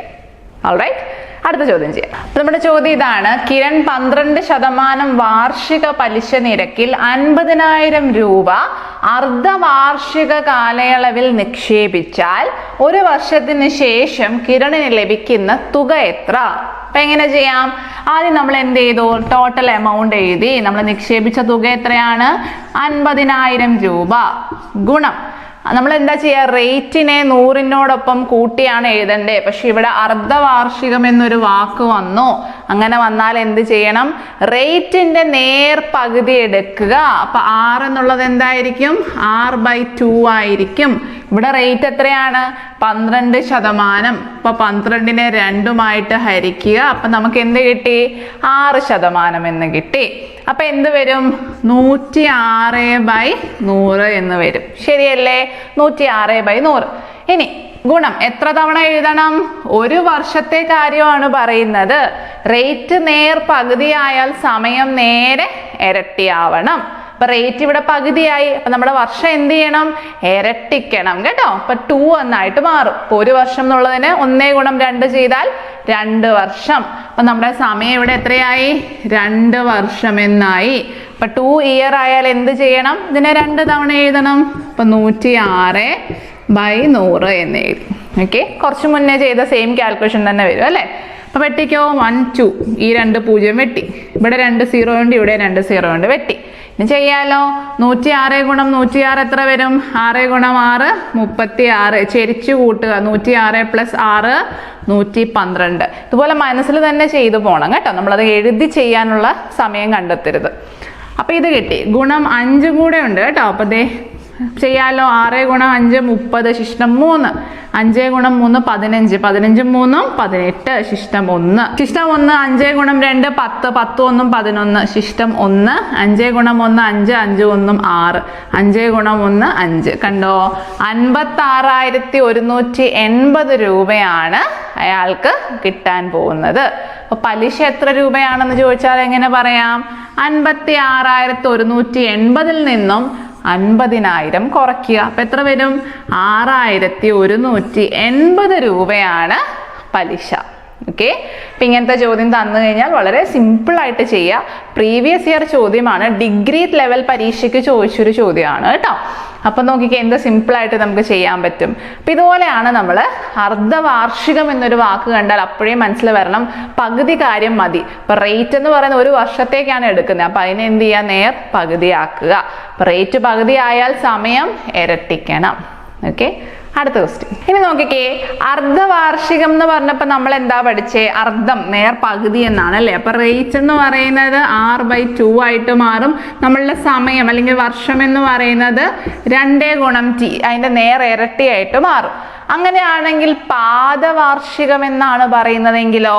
Speaker 1: ഓൾറൈറ്റ്, അടുത്ത ചോദ്യം ചെയ്യാം. അപ്പൊ നമ്മുടെ ചോദ്യം ഇതാണ്: കിരൺ 12% വാർഷിക പലിശ നിരക്കിൽ 50,000 രൂപ അർദ്ധവാർഷിക കാലയളവിൽ നിക്ഷേപിച്ചാൽ 1 വർഷത്തിന് ശേഷം കിരണിന് ലഭിക്കുന്ന തുക എത്ര? അപ്പൊ എങ്ങനെ ചെയ്യാം? ആദ്യം നമ്മൾ എന്ത് ചെയ്തു? ടോട്ടൽ എമൗണ്ട് എഴുതി. നമ്മൾ നിക്ഷേപിച്ച തുക എത്രയാണ്? 50,000 രൂപ. ഗുണം നമ്മൾ എന്താ ചെയ്യുക? റേറ്റിനെ 100നോടൊപ്പം കൂട്ടിയാണ് എഴുതണ്ടേ. പക്ഷെ ഇവിടെ അർദ്ധവാർഷികം എന്നൊരു വാക്ക് വന്നു. അങ്ങനെ വന്നാൽ എന്ത് ചെയ്യണം? റേറ്റിന്റെ നേർപകുതി എടുക്കുക. അപ്പൊ 6 എന്നുള്ളത് എന്തായിരിക്കും? R/2 ആയിരിക്കും. ഇവിടെ റേറ്റ് എത്രയാണ്? 12%. അപ്പൊ 12നെ 2 ഹരിക്കുക. അപ്പൊ നമുക്ക് എന്ത് കിട്ടി? 6% എന്ന് കിട്ടി. അപ്പൊ എന്ത് വരും? 106/100 എന്ന് വരും. ശരിയല്ലേ? 106/100. ഇനി ഗുണം എത്ര തവണ എഴുതണം? 1 വർഷത്തെ കാര്യമാണ് പറയുന്നത്. റേറ്റ് നേർപകുതിയായാൽ സമയം നേരെ ഇരട്ടിയാവണം. അപ്പൊ റേറ്റ് ഇവിടെ പകുതിയായി. അപ്പൊ നമ്മുടെ വർഷം എന്ത് ചെയ്യണം? ഇരട്ടിക്കണം കേട്ടോ. അപ്പൊ 2 എന്നായിട്ട് മാറും. ഇപ്പൊ 1 വർഷം എന്നുള്ളതിന് 1 ഗുണം 2 ചെയ്താൽ 2 വർഷം. അപ്പൊ നമ്മുടെ സമയം ഇവിടെ എത്രയായി? 2 വർഷം എന്നായി. അപ്പൊ 2 ഇയർ ആയാൽ എന്ത് ചെയ്യണം? ഇതിനെ 2 തവണ എഴുതണം. അപ്പൊ 106/100 എന്ന് എഴുതി. ഓക്കെ, കുറച്ച് മുന്നേ ചെയ്ത സെയിം കാൽക്കുലേഷൻ തന്നെ വരും അല്ലേ? അപ്പൊ വെട്ടിക്കോ. 1 2 ഈ 2 0 വെട്ടി. ഇവിടെ 2 0 ഉണ്ട്, ഇവിടെ 2 0 ഉണ്ട്, വെട്ടി. ഇനി ചെയ്യാലോ. 106 ഗുണം 106 എത്ര വരും? 6 ഗുണം 6 36. ചെരിച്ചു കൂട്ടുക. 106 + 6 112. ഇതുപോലെ മനസ്സിൽ തന്നെ ചെയ്തു പോകണം കേട്ടോ. നമ്മളത് എഴുതി ചെയ്യാനുള്ള സമയം കണ്ടെത്തരുത്. അപ്പൊ ഇത് കിട്ടി. ഗുണം 5 കൂടെ ഉണ്ട് കേട്ടോ. അപ്പൊ ദേ ചെയ്യാലോ. 6 ഗുണം 5 30 ശിഷ്ടം 3. 5 ഗുണം 3 15. 15 3 18 ശിഷ്ടം 1. ശിഷ്ടം 1. 5 ഗുണം 2 10. 10 1 11 ശിഷ്ടം 1. 5 ഗുണം 1 5. 5 1 6. 5 ഗുണം 1 5. കണ്ടോ? 56,180 രൂപയാണ് അയാൾക്ക് കിട്ടാൻ പോകുന്നത്. അപ്പൊ പലിശ എത്ര രൂപയാണെന്ന് ചോദിച്ചാൽ എങ്ങനെ പറയാം? 56,180 നിന്നും 50,000 കുറയ്ക്കുക. അപ്പൊ എത്ര വരും? 6,180 രൂപയാണ് പലിശ. ഓക്കെ, അപ്പൊ ഇങ്ങനത്തെ ചോദ്യം തന്നു കഴിഞ്ഞാൽ വളരെ സിമ്പിൾ ആയിട്ട് ചെയ്യുക. പ്രീവിയസ് ഇയർ ചോദ്യമാണ്, ഡിഗ്രി ലെവൽ പരീക്ഷയ്ക്ക് ചോദിച്ചൊരു ചോദ്യമാണ് കേട്ടോ. അപ്പൊ നോക്കിക്കേ എന്ത് സിമ്പിൾ ആയിട്ട് നമുക്ക് ചെയ്യാൻ പറ്റും. അപ്പൊ ഇതുപോലെയാണ് നമ്മൾ അർദ്ധവാർഷികം എന്നൊരു വാക്ക് കണ്ടാൽ അപ്പോഴേ മനസ്സിൽ വരണം പകുതി കാര്യം മതി. അപ്പൊ റേറ്റ് എന്ന് പറയുന്നത് 1 വർഷത്തേക്കാണ് എടുക്കുന്നത്. അപ്പൊ അതിനെ എന്ത് ചെയ്യുക? നേർ പകുതിയാക്കുക. അപ്പൊ റേറ്റ് പകുതി ആയാൽ സമയം ഇരട്ടിക്കണം. ഓക്കെ, അടുത്ത ക്വസ്റ്റ്യൻ. ഇനി നോക്കിക്കേ, അർദ്ധവാർഷികം എന്ന് പറഞ്ഞപ്പോൾ നമ്മൾ എന്താ പഠിച്ചേ? അർദ്ധം നേർ പകുതി എന്നാണ് അല്ലേ? അപ്പൊ റേറ്റ് എന്ന് പറയുന്നത് R/2 ആയിട്ട് മാറും. നമ്മളുടെ സമയം അല്ലെങ്കിൽ വർഷം എന്ന് പറയുന്നത് 2 T, അതിന്റെ നേർ ഇരട്ടിയായിട്ട് മാറും. അങ്ങനെയാണെങ്കിൽ പാദവാർഷികം എന്നാണ് പറയുന്നതെങ്കിലോ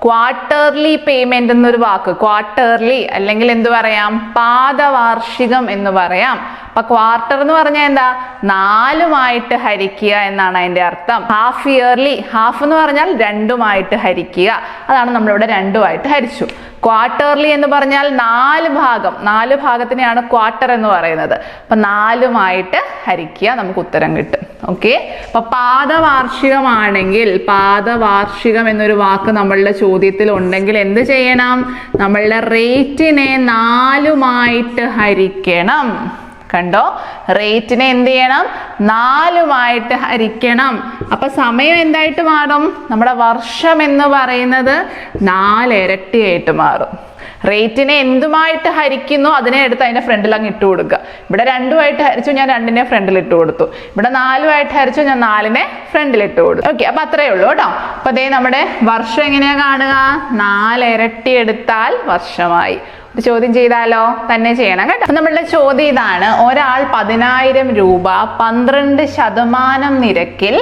Speaker 1: ക്വാർട്ടർലി പേയ്മെന്റ് എന്നൊരു വാക്ക്, ക്വാർട്ടർലി അല്ലെങ്കിൽ എന്ത് പറയാം, പാദവാർഷികം എന്ന് പറയാം. അപ്പൊ ക്വാർട്ടർ എന്ന് പറഞ്ഞാൽ എന്താ? 4 ഹരിക്കുക എന്നാണ് അതിന്റെ അർത്ഥം. ഹാഫ് ഇയർലി, ഹാഫ് എന്ന് പറഞ്ഞാൽ 2 ഹരിക്കുക, അതാണ് നമ്മളിവിടെ 2 ഹരിച്ചു. ക്വാർട്ടർലി എന്ന് പറഞ്ഞാൽ 4 ഭാഗം, 4 ഭാഗത്തിനെയാണ് ക്വാർട്ടർ എന്ന് പറയുന്നത്. അപ്പൊ 4 ഹരിക്കുക, നമുക്ക് ഉത്തരം കിട്ടും. ഓക്കെ, അപ്പൊ പാദവാർഷികമാണെങ്കിൽ, പാദവാർഷികം എന്നൊരു വാക്ക് നമ്മളുടെ ചോദ്യത്തിൽ ഉണ്ടെങ്കിൽ എന്ത് ചെയ്യണം? നമ്മളുടെ റേറ്റിനെ 4 ഹരിക്കണം. കണ്ടോ, റേറ്റിനെ എന്ത് ചെയ്യണം? 4 ഹരിക്കണം. അപ്പൊ സമയം എന്തായിട്ട് മാറും? നമ്മുടെ വർഷം എന്ന് പറയുന്നത് 4 ഇരട്ടിയായിട്ട് മാറും. റേറ്റിനെ എന്തുമായിട്ട് ഹരിക്കുന്നു അതിനെ എടുത്ത് അതിന്റെ ഫ്രണ്ടിൽ അങ്ങ് ഇട്ട് കൊടുക്കുക. ഇവിടെ 2 ഹരിച്ചു, ഞാൻ 2 ഫ്രണ്ടിൽ ഇട്ട് കൊടുത്തു. ഇവിടെ 4 ഹരിച്ചു, ഞാൻ 4 ഫ്രണ്ടിൽ ഇട്ട് കൊടുത്തു. ഓക്കെ, അപ്പൊ അത്രയേ ഉള്ളൂ കേട്ടോ. അപ്പൊ അതേ നമ്മുടെ വർഷം എങ്ങനെയാ കാണുക? 4 ഇരട്ടി എടുത്താൽ വർഷമായി. ചോദ്യം ചെയ്താലോ? തന്നെ ചെയ്യണം കേട്ടോ. നമ്മളുടെ ചോദ്യം ഇതാണ്: ഒരാൾ 10,000 രൂപ 12% നിരക്കിൽ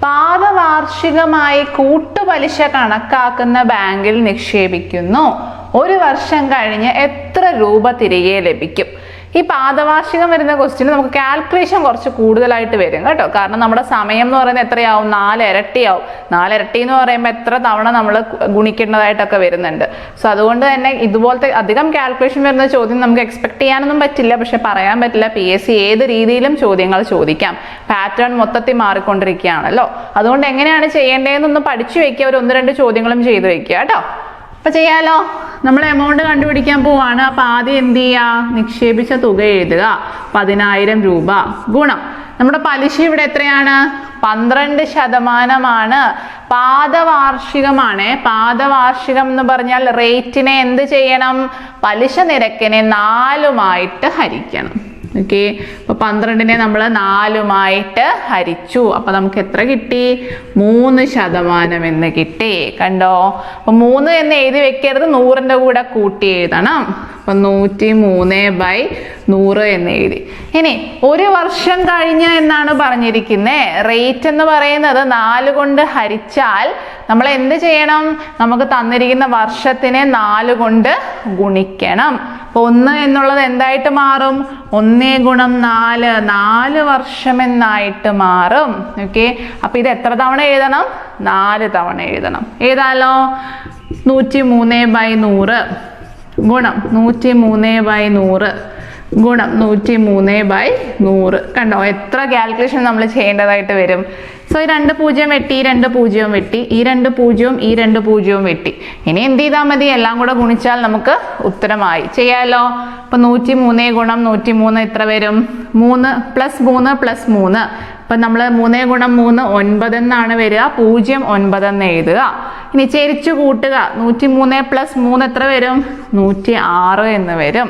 Speaker 1: പാദവാർഷികമായി കൂട്ടുപലിശ കണക്കാക്കുന്ന ബാങ്കിൽ നിക്ഷേപിക്കുന്നു. 1 വർഷം കഴിഞ്ഞ് എത്ര രൂപ തിരികെ ലഭിക്കും? ഈ പാദവാർഷികം വരുന്ന ക്വസ്റ്റ്യന് നമുക്ക് കാൽക്കുലേഷൻ കുറച്ച് കൂടുതലായിട്ട് വരും കേട്ടോ. കാരണം നമ്മുടെ സമയം എന്ന് പറയുന്നത് എത്രയാവും? 4 ഇരട്ടിയാവും. 4 ഇരട്ടി എന്ന് പറയുമ്പോൾ എത്ര തവണ നമ്മൾ ഗുണിക്കേണ്ടതായിട്ടൊക്കെ വരുന്നുണ്ട്. സോ അതുകൊണ്ട് തന്നെ ഇതുപോലത്തെ അധികം കാൽക്കുലേഷൻ വരുന്ന ചോദ്യം നമുക്ക് എക്സ്പെക്ട് ചെയ്യാനൊന്നും പറ്റില്ല. പക്ഷെ പറയാൻ പറ്റില്ല, PSC ഏത് രീതിയിലും ചോദ്യങ്ങൾ ചോദിക്കാം. പാറ്റേൺ മൊത്തത്തിൽ മാറിക്കൊണ്ടിരിക്കുകയാണല്ലോ. അതുകൊണ്ട് എങ്ങനെയാണ് ചെയ്യേണ്ടതെന്നൊന്ന് പഠിച്ചു വെക്കുക. ഒരു 1-2 ചോദ്യങ്ങളും ചെയ്തു വെക്കുക കേട്ടോ. അപ്പൊ ചെയ്യാലോ. നമ്മൾ എമൗണ്ട് കണ്ടുപിടിക്കാൻ പോവാണ്. അപ്പൊ ആദ്യം എന്ത് ചെയ്യുക? നിക്ഷേപിച്ച തുക എഴുതുക. 10,000 രൂപ ഗുണം നമ്മുടെ പലിശ ഇവിടെ എത്രയാണ്? 12%. പാദവാർഷികമാണ്. പാദവാർഷികം എന്ന് പറഞ്ഞാൽ റേറ്റിനെ എന്ത് ചെയ്യണം? പലിശ നിരക്കിനെ 4 ഹരിക്കണം. ഓക്കെ, അപ്പൊ 12നെ നമ്മൾ 4 ഹരിച്ചു. അപ്പൊ നമുക്ക് എത്ര കിട്ടി? 3% എന്ന് കിട്ടി. കണ്ടോ, അപ്പൊ 3 എന്ന് എഴുതി വെക്കരുത്, 100ന്റെ കൂടെ കൂട്ടി എഴുതണം. അപ്പൊ 103/100 എന്ന് എഴുതി. ഇനി 1 വർഷം കഴിഞ്ഞ് എന്നാണ് പറഞ്ഞിരിക്കുന്നത്. റേറ്റ് എന്ന് പറയുന്നത് 4 കൊണ്ട് ഹരിച്ചാൽ നമ്മൾ എന്ത് ചെയ്യണം? നമുക്ക് തന്നിരിക്കുന്ന വർഷത്തിനെ 4 കൊണ്ട് ഗുണിക്കണം. അപ്പൊ 1 എന്നുള്ളത് എന്തായിട്ട് മാറും? 1 ഗുണം 4, 4 വർഷം എന്നായിട്ട് മാറും. ഓക്കെ, അപ്പൊ ഇത് എത്ര തവണ എഴുതണം? 4 തവണ എഴുതണം. ഏതാലോ? 103/100 ഗുണം 103/100 ഗുണം 103/100. കണ്ടോ, എത്ര കാൽക്കുലേഷൻ നമ്മൾ ചെയ്യേണ്ടതായിട്ട് വരും. സോ ഈ 2 0 വെട്ടി, ഈ 2 0 വെട്ടി, ഈ 2 0 ഈ 2 0 വെട്ടി. ഇനി എന്ത് ചെയ്താൽ മതി? എല്ലാം കൂടെ ഗുണിച്ചാൽ നമുക്ക് ഉത്തരമായി. ചെയ്യാലോ. അപ്പൊ 103 ഗുണം 103 എത്ര വരും? 3 + 3 + 3. അപ്പൊ നമ്മൾ 3 ഗുണം 3 9 എന്നാണ് വരിക. 09 എന്ന് എഴുതുക. ഇനി ചെരിച്ചു കൂട്ടുക. 103 + 3 എത്ര വരും? 106 എന്ന് വരും.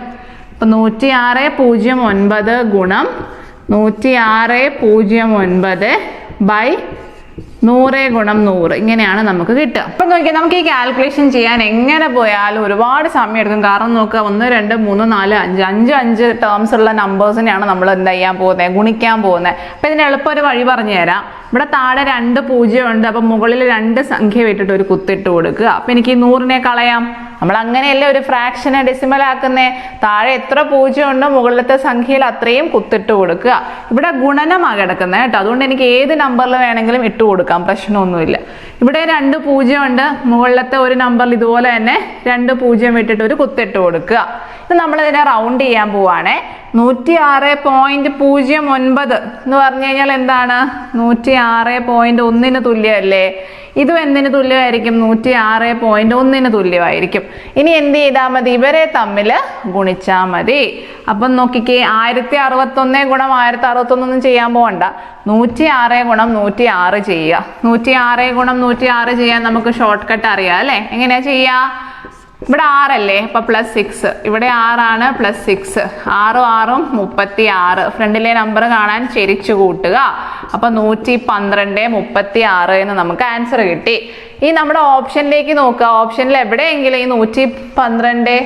Speaker 1: അപ്പൊ 106/09 ഗുണം 106/09/100 ഗുണം 100. ഇങ്ങനെയാണ് നമുക്ക് കിട്ടുക. അപ്പൊ നോക്കിയാൽ നമുക്ക് ഈ കാൽക്കുലേഷൻ ചെയ്യാൻ എങ്ങനെ പോയാലും ഒരുപാട് സമയം എടുക്കും. കാരണം നോക്കുക, 1 2 3 4 5 5 ടേംസ് ഉള്ള നമ്പേഴ്സിനെയാണ് നമ്മൾ എന്താ ചെയ്യാൻ പോകുന്നത്? ഗുണിക്കാൻ പോകുന്നത്. അപ്പൊ ഇതിന് എളുപ്പം ഒരു വഴി പറഞ്ഞു തരാം. ഇവിടെ താഴെ 2 0 ഉണ്ട്. അപ്പൊ മുകളിൽ 2 സംഖ്യ വിട്ടിട്ട് ഒരു കുത്തിട്ട് കൊടുക്കുക. അപ്പൊ എനിക്ക് ഈ 100നെ കളയാം. നമ്മൾ അങ്ങനെയല്ലേ ഒരു ഫ്രാക്ഷനെ ഡെസിമൽ ആക്കുന്നേ? താഴെ എത്ര 0 ഉണ്ടോ മുകളിലത്തെ സംഖ്യയിൽ അത്രയും കുത്തിട്ട് കൊടുക്കുക. ഇവിടെ ഗുണനമാണ് കിടക്കുന്നത് കേട്ടോ. അതുകൊണ്ട് എനിക്ക് ഏത് നമ്പറിൽ വേണമെങ്കിലും ഇട്ട് കൊടുക്കാം, പ്രശ്നമൊന്നുമില്ല. ഇവിടെ 2 0 ഉണ്ട്. മുകളിലത്തെ ഒരു നമ്പറിൽ ഇതുപോലെ തന്നെ 2 0 വിട്ടിട്ട് ഒരു കുത്തിട്ട് കൊടുക്കുക. ഇത് നമ്മൾ ഇതിനെ റൗണ്ട് ചെയ്യാൻ പോവാണേ. 106.09 എന്ന് പറഞ്ഞു കഴിഞ്ഞാൽ എന്താണ്? 106.1 തുല്യമല്ലേ? ഇതും എന്തിന് തുല്യമായിരിക്കും? 106.1 തുല്യമായിരിക്കും. ഇനി എന്ത് ചെയ്താൽ മതി? ഇവരെ തമ്മിൽ ഗുണിച്ചാൽ മതി. അപ്പം നോക്കിക്കേ, 1061 ഗുണം 1061 ഒന്നും ചെയ്യാൻ പോകണ്ട. 106 ഗുണം 106 ചെയ്യുക. 106 ഗുണം 106 ചെയ്യാൻ നമുക്ക് ഷോർട്ട് കട്ട് അറിയാം അല്ലേ? എങ്ങനെയാ ചെയ്യുക? ഇവിടെ 6 അല്ലേ, അപ്പൊ +6. ഇവിടെ 6 ആണ് +6. 6 6 36. ഫ്രണ്ടിലെ നമ്പർ കാണാൻ ചെരിച്ചു കൂട്ടുക. അപ്പൊ 112 36 എന്ന് നമുക്ക് ആൻസർ കിട്ടി. ഈ നമ്മുടെ ഓപ്ഷനിലേക്ക് നോക്കുക. ഓപ്ഷനിൽ എവിടെയെങ്കിലും ഈ 112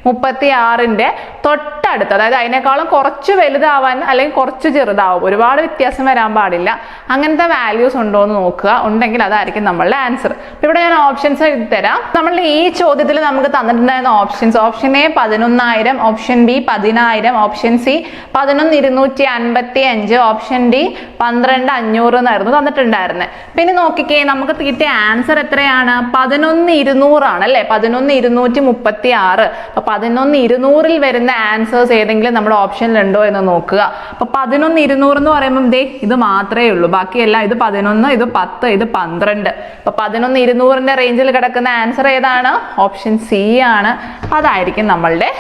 Speaker 1: 36ന്റെ തൊട്ടടുത്ത്, അതായത് അതിനേക്കാളും കുറച്ച് വലുതാവാൻ അല്ലെങ്കിൽ കുറച്ച് ചെറുതാവും, ഒരുപാട് വ്യത്യാസം വരാൻ പാടില്ല, അങ്ങനത്തെ വാല്യൂസ് ഉണ്ടോ എന്ന് നോക്കുക. ഉണ്ടെങ്കിൽ അതായിരിക്കും നമ്മളുടെ ആൻസർ. ഇവിടെ ഞാൻ ഓപ്ഷൻസ് എഴുതി തരാം. നമ്മൾ ഈ ചോദ്യത്തിൽ നമുക്ക് തന്നിട്ടുണ്ടായിരുന്ന options: option A 11,000, option B 10,000, option C 11,255, option D 12,500 എന്നായിരുന്നു തന്നിട്ടുണ്ടായിരുന്നത്. പിന്നെ നോക്കിക്കേ, നമുക്ക് കിട്ടിയ ആൻസർ എത്രയാണ്? 11,200 ആണ് അല്ലെ, 11,236. 11,200 വരുന്ന ആൻസേഴ്സ് ഏതെങ്കിലും നമ്മുടെ ഓപ്ഷനിൽ ഉണ്ടോ എന്ന് നോക്കുക. അപ്പൊ 11,200 എന്ന് പറയുമ്പോൾ ഇത് മാത്രമേ ഉള്ളൂ, ബാക്കിയെല്ലാം ഇത് 11, ഇത് 10, ഇത് 12. അപ്പൊ 11,200ന്റെ റേഞ്ചിൽ കിടക്കുന്ന ആൻസർ ഏതാണ്? ഓപ്ഷൻ സി ആണ്. അതായിരിക്കും നമ്മളുടെ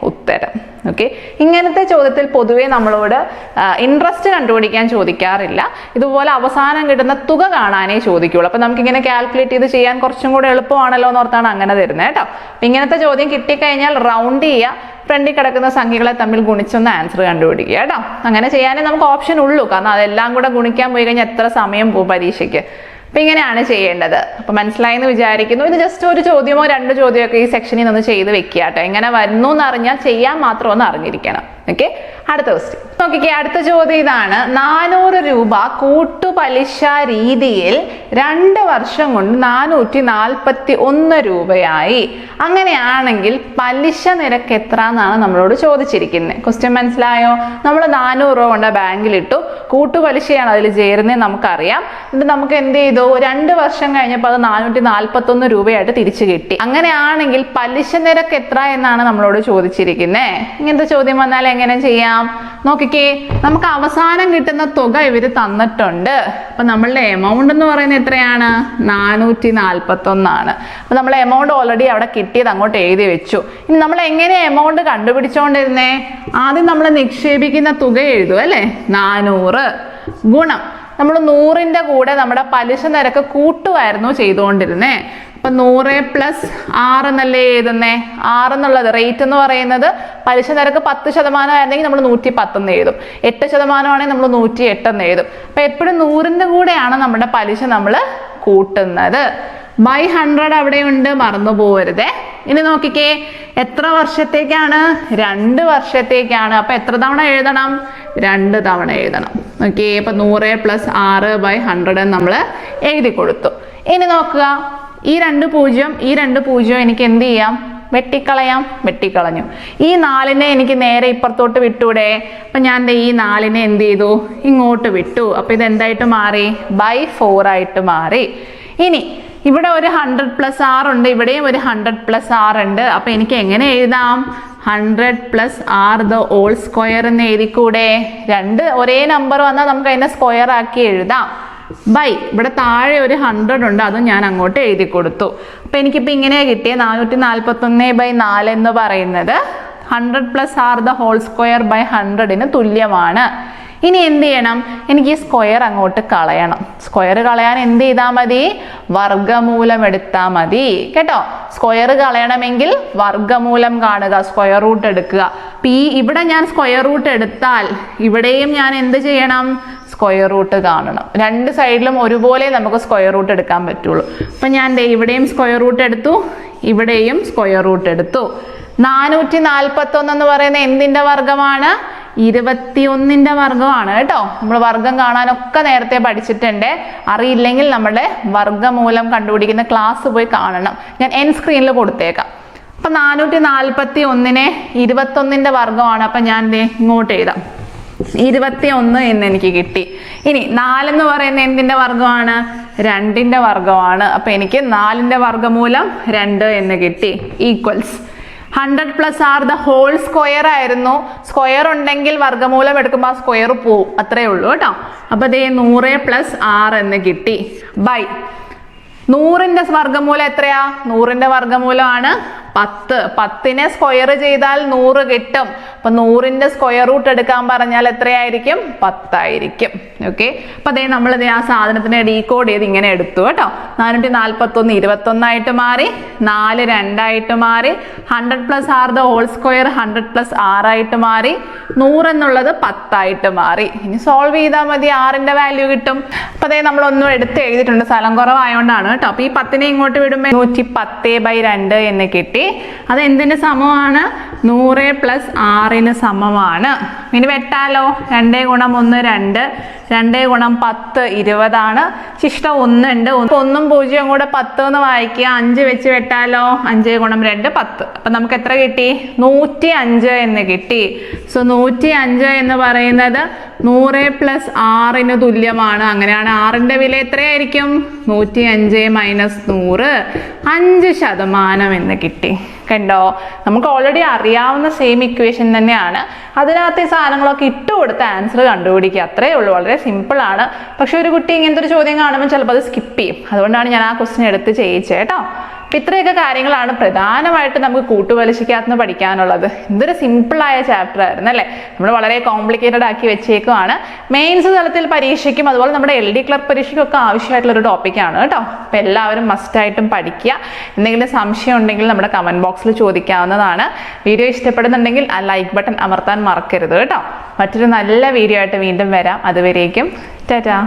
Speaker 1: ഉത്തരം. ഓക്കെ, ഇങ്ങനത്തെ ചോദ്യത്തിൽ പൊതുവെ നമ്മളോട് ഇൻട്രസ്റ്റ് കണ്ടുപിടിക്കാൻ ചോദിക്കാറില്ല. ഇതുപോലെ അവസാനം കിട്ടുന്ന തുക കാണാനേ ചോദിക്കുള്ളൂ. അപ്പൊ നമുക്കിങ്ങനെ കാൽക്കുലേറ്റ് ചെയ്ത് ചെയ്യാൻ കുറച്ചും കൂടെ എളുപ്പമാണല്ലോ എന്ന് ഓർത്താണ് അങ്ങനെ തരുന്നത് കേട്ടോ. അപ്പൊ ഇങ്ങനത്തെ ചോദ്യം കിട്ടിക്കഴിഞ്ഞാൽ റൗണ്ട് ചെയ്യുക, ഫ്രണ്ടിൽ കിടക്കുന്ന സംഖ്യകളെ തമ്മിൽ ഗുണിച്ചൊന്ന് ആൻസർ കണ്ടുപിടിക്കുക കേട്ടോ. അങ്ങനെ ചെയ്യാനേ നമുക്ക് ഓപ്ഷൻ ഉള്ളൂ, കാരണം അതെല്ലാം കൂടെ ഗുണിക്കാൻ പോയി കഴിഞ്ഞാൽ എത്ര സമയം പോകും പരീക്ഷയ്ക്ക്. അപ്പൊ ഇങ്ങനെയാണ് ചെയ്യേണ്ടത്. അപ്പൊ മനസ്സിലായെന്ന് വിചാരിക്കുന്നു. ഇത് ജസ്റ്റ് ഒരു ചോദ്യമോ 2 ചോദ്യമോ ഒക്കെ ഈ സെക്ഷനിൽ നിന്ന് ചെയ്ത് വെക്കുക കേട്ടോ. എങ്ങനെ വരുന്നു എന്ന് അറിഞ്ഞാൽ ചെയ്യാൻ മാത്രം ഒന്ന് അറിഞ്ഞിരിക്കണം. ഓക്കെ, അടുത്ത ക്വസ്റ്റ്യൻ നോക്കിക്കേ. അടുത്ത ചോദ്യം ഇതാണ്: 400 രൂപ കൂട്ടുപലിശ രീതിയിൽ 2 വർഷം കൊണ്ട് 441 രൂപയായി. അങ്ങനെയാണെങ്കിൽ പലിശ നിരക്ക് എത്ര എന്നാണ് നമ്മളോട് ചോദിച്ചിരിക്കുന്നത്. ക്വസ്റ്റ്യൻ മനസ്സിലായോ? നമ്മൾ 400 രൂപ കൊണ്ട് ബാങ്കിലിട്ടു, കൂട്ടുപലിശയാണ് അതിൽ ചേരുന്നത് നമുക്കറിയാം. എന്നിട്ട് നമുക്ക് എന്ത് ചെയ്തു? 2 വർഷം കഴിഞ്ഞപ്പോൾ അത് 441 രൂപയായിട്ട് തിരിച്ചു കിട്ടി. അങ്ങനെയാണെങ്കിൽ പലിശ നിരക്ക് എത്ര എന്നാണ് നമ്മളോട് ചോദിച്ചിരിക്കുന്നത്. ഇങ്ങനത്തെ ചോദ്യം വന്നാൽ എങ്ങനെ ചെയ്യാം? നോക്കിക്കേ, നമുക്ക് അവസാനം കിട്ടുന്ന തുക ഇവര് തന്നിട്ടുണ്ട്. അപ്പൊ നമ്മളുടെ എമൗണ്ട് എന്ന് പറയുന്നത് എത്രയാണ്? 441 ആണ്. അപ്പൊ നമ്മൾ എമൗണ്ട് ഓൾറെഡി അവിടെ കിട്ടിയത് അങ്ങോട്ട് എഴുതി വെച്ചു. ഇനി നമ്മൾ എങ്ങനെ എമൗണ്ട് കണ്ടുപിടിച്ചോണ്ടിരുന്നേ? ആദ്യം നമ്മൾ നിക്ഷേപിക്കുന്ന തുക എഴുതും അല്ലെ, 400 ഗുണം നമ്മൾ 100ന്റെ കൂടെ നമ്മുടെ പലിശ നിരക്ക് കൂട്ടുമായിരുന്നു ചെയ്തുകൊണ്ടിരുന്നേ. അപ്പൊ 100 + 6 എന്നല്ലേ എഴുതുന്നേ? 6 എന്നുള്ളത് റേറ്റ് എന്ന് പറയുന്നത് പലിശ നിരക്ക് 10% ആയിരുന്നെങ്കിൽ നമ്മൾ 110 എന്ന് എഴുതും, 8% ആണെങ്കിൽ നമ്മൾ 108 എന്ന് എഴുതും. അപ്പൊ എപ്പോഴും 100ന്റെ കൂടെയാണ് നമ്മുടെ പലിശ നമ്മൾ കൂട്ടുന്നത്. ബൈ 100 അവിടെയുണ്ട്, മറന്നു പോകരുതേ. ഇനി നോക്കിക്കേ, എത്ര വർഷത്തേക്കാണ്? 2 വർഷത്തേക്കാണ്. അപ്പൊ എത്ര തവണ എഴുതണം? 2 തവണ എഴുതണം. ഓക്കെ, അപ്പൊ 100 + 6/100 നമ്മൾ എഴുതി കൊടുത്തു. ഇനി നോക്കുക, ഈ 2 0, ഈ 2 0 എനിക്ക് എന്ത് ചെയ്യാം? വെട്ടിക്കളയാം. വെട്ടിക്കളഞ്ഞു. ഈ 4നെ എനിക്ക് നേരെ ഇപ്പുറത്തോട്ട് വിട്ടൂടെ? അപ്പൊ ഞാൻ ഈ 4നെ എന്ത് ചെയ്തു? ഇങ്ങോട്ട് വിട്ടു. അപ്പൊ ഇത് എന്തായിട്ട് മാറി? /4 ആയിട്ട് മാറി. ഇനി ഇവിടെ ഒരു 100 + 6 ഉണ്ട്, ഇവിടെയും ഒരു 100 + 6 ഉണ്ട്. അപ്പൊ എനിക്ക് എങ്ങനെ എഴുതാം? 100 + 6² എന്ന് എഴുതിക്കൂടെ? 2 ഒരേ നമ്പർ വന്നാൽ നമുക്ക് അതിനെ സ്ക്വയർ ആക്കി എഴുതാം. ബൈ ഇവിടെ താഴെ ഒരു 100 ഉണ്ട്, അതും ഞാൻ അങ്ങോട്ട് എഴുതി കൊടുത്തു. അപ്പൊ എനിക്കിപ്പോ ഇങ്ങനെ കിട്ടിയ 441/4 എന്ന് പറയുന്നത് 100 + r² തുല്യമാണ്. ഇനി എന്ത് ചെയ്യണം? എനിക്ക് ഈ സ്ക്വയർ അങ്ങോട്ട് കളയണം. സ്ക്വയർ കളയാൻ എന്ത് ചെയ്താൽ മതി? വർഗ്ഗമൂലം എടുത്താൽ മതി കേട്ടോ. സ്ക്വയർ കളയണമെങ്കിൽ വർഗ്ഗമൂലം കാണുക, സ്ക്വയർ റൂട്ട് എടുക്കുക. ഇവിടെ ഞാൻ സ്ക്വയർ റൂട്ട് എടുത്താൽ ഇവിടെയും ഞാൻ എന്ത് ചെയ്യണം? സ്ക്വയർ റൂട്ട് കാണണം. 2 സൈഡിലും ഒരുപോലെ നമുക്ക് സ്ക്വയർ റൂട്ട് എടുക്കാൻ പറ്റുള്ളൂ. അപ്പൊ ഞാൻ ഇവിടെയും സ്ക്വയർ റൂട്ട് എടുത്തു, ഇവിടെയും സ്ക്വയർ റൂട്ട് എടുത്തു. 441 എന്ന് പറയുന്നത് എന്തിന്റെ വർഗ്ഗമാണ്? 21ന്റെ വർഗ്ഗമാണ് കേട്ടോ. നമ്മൾ വർഗ്ഗം കാണാനൊക്കെ നേരത്തെ പഠിച്ചിട്ടുണ്ട്. അറിയില്ലെങ്കിൽ നമ്മുടെ വർഗ്ഗമൂലം കണ്ടുപിടിക്കുന്ന ക്ലാസ് പോയി കാണണം. ഞാൻ എൻ സ്ക്രീനിൽ കൊടുത്തേക്കാം. അപ്പൊ 441നെ 21ന്റെ വർഗ്ഗമാണ്. അപ്പൊ ഞാൻ ഇങ്ങോട്ട് എഴുതാം, 21 എന്ന് എനിക്ക് കിട്ടി. ഇനി 4 എന്ന് പറയുന്നത് എന്തിന്റെ വർഗ്ഗമാണ്? 2ന്റെ വർഗ്ഗമാണ്. അപ്പൊ എനിക്ക് 4ന്റെ വർഗ്ഗമൂലം 2 എന്ന് കിട്ടി. ഈക്വൽസ് 100 + r² ആയിരുന്നു. സ്ക്വയർ ഉണ്ടെങ്കിൽ വർഗ്ഗമൂലം എടുക്കുമ്പോൾ ആ സ്ക്വയർ പോവും, അത്രേ ഉള്ളൂ കേട്ടോ. അപ്പൊ 100 + r എന്ന് കിട്ടി. ബൈ 100ന്റെ വർഗ്ഗമൂലം എത്രയാ? 100ന്റെ വർഗ്ഗമൂലമാണ് 10 സ്ക്വയർ ചെയ്താൽ 100 കിട്ടും. അപ്പൊ 100ന്റെ സ്ക്വയർ റൂട്ട് എടുക്കാൻ പറഞ്ഞാൽ എത്രയായിരിക്കും? 10 ആയിരിക്കും. ഓക്കെ, അപ്പൊ അതേ നമ്മളിത് ആ സാധനത്തിനെ ഡീകോഡ് ചെയ്ത് ഇങ്ങനെ എടുത്തു കേട്ടോ. 441 21 ആയിട്ട് മാറി, 4 2 ആയിട്ട് മാറി, 100 plus R the whole square 100 plus 6 ആയിട്ട് മാറി, 100 എന്നുള്ളത് 10 ആയിട്ട് മാറി. ഇനി സോൾവ് ചെയ്താൽ മതി, ആറിന്റെ വാല്യൂ കിട്ടും. അപ്പൊ അതേ നമ്മളൊന്നും എടുത്ത് എഴുതിയിട്ടുണ്ട്, സ്ഥലം കുറവായോണ്ടാണ് കേട്ടോ. അപ്പൊ ഈ 10നെ ഇങ്ങോട്ട് വിടുമ്പോൾ 110/2 എന്ന് കിട്ടി. അത് എന്തിന് സമമാണ്? 100 പ്ലസ് 6ന് സമമാണ്. ഇനി വെട്ടാലോ. 2 ഗുണം 1 2, 2 ഗുണം 10 20 ആണ്. ശിഷ്ടം 1 ഉണ്ട്. 1ഉം 0ഉം കൂടെ 10 എന്ന് വായിക്കുക. 5 വെച്ച് വെട്ടാലോ. 5 ഗുണം 2 10. അപ്പൊ നമുക്ക് എത്ര കിട്ടി? 105 എന്ന് കിട്ടി. സോ 105 എന്ന് പറയുന്നത് 100 പ്ലസ് 6ന് തുല്യമാണ്. അങ്ങനെയാണ് 6ന്റെ വില എത്രയായിരിക്കും? 105 മൈനസ് 100, 5% എന്ന് കിട്ടി. കണ്ടോ, നമുക്ക് ഓൾറെഡി അറിയാവുന്ന സെയിം ഇക്വേഷൻ തന്നെയാണ്. അതിനകത്ത് ഈ സാധനങ്ങളൊക്കെ ഇട്ട് കൊടുത്ത് ആൻസർ കണ്ടുപിടിക്കുക, അത്രയേ ഉള്ളൂ. വളരെ സിമ്പിൾ ആണ്. പക്ഷെ ഒരു കുട്ടി ഇങ്ങനത്തെ ഒരു ചോദ്യം കാണുമ്പോൾ ചിലപ്പോൾ അത് സ്കിപ്പ് ചെയ്യും. അതുകൊണ്ടാണ് ഞാൻ ആ ക്വസ്റ്റ്യൻ എടുത്ത് ചെയ്യിച്ചത് കേട്ടോ. അപ്പം ഇത്രയൊക്കെ കാര്യങ്ങളാണ് പ്രധാനമായിട്ട് നമുക്ക് കൂട്ടുപലിശയ്ക്കകത്ത് പഠിക്കാനുള്ളത്. എന്തൊരു സിമ്പിളായ ചാപ്റ്റർ ആയിരുന്നു അല്ലേ. നമ്മൾ വളരെ കോംപ്ലിക്കേറ്റഡ് ആക്കി വെച്ചേക്കുവാണ്. മെയിൻസ് തലത്തിൽ പരീക്ഷയ്ക്കും അതുപോലെ നമ്മുടെ LD ക്ലർക്ക് പരീക്ഷയ്ക്കും ഒക്കെ ആവശ്യമായിട്ടുള്ളൊരു ടോപ്പിക്കാണ് കേട്ടോ. അപ്പം എല്ലാവരും മസ്റ്റായിട്ടും പഠിക്കുക. എന്തെങ്കിലും സംശയം ഉണ്ടെങ്കിൽ നമ്മുടെ കമൻറ്റ് ബോക്സിൽ ചോദിക്കാവുന്നതാണ്. വീഡിയോ ഇഷ്ടപ്പെടുന്നുണ്ടെങ്കിൽ ആ ലൈക്ക് ബട്ടൺ അമർത്താൻ മറക്കരുത് കേട്ടോ. മറ്റൊരു നല്ല വീഡിയോ ആയിട്ട് വീണ്ടും വരാം. അതുവരേക്കും ടാറ്റാ.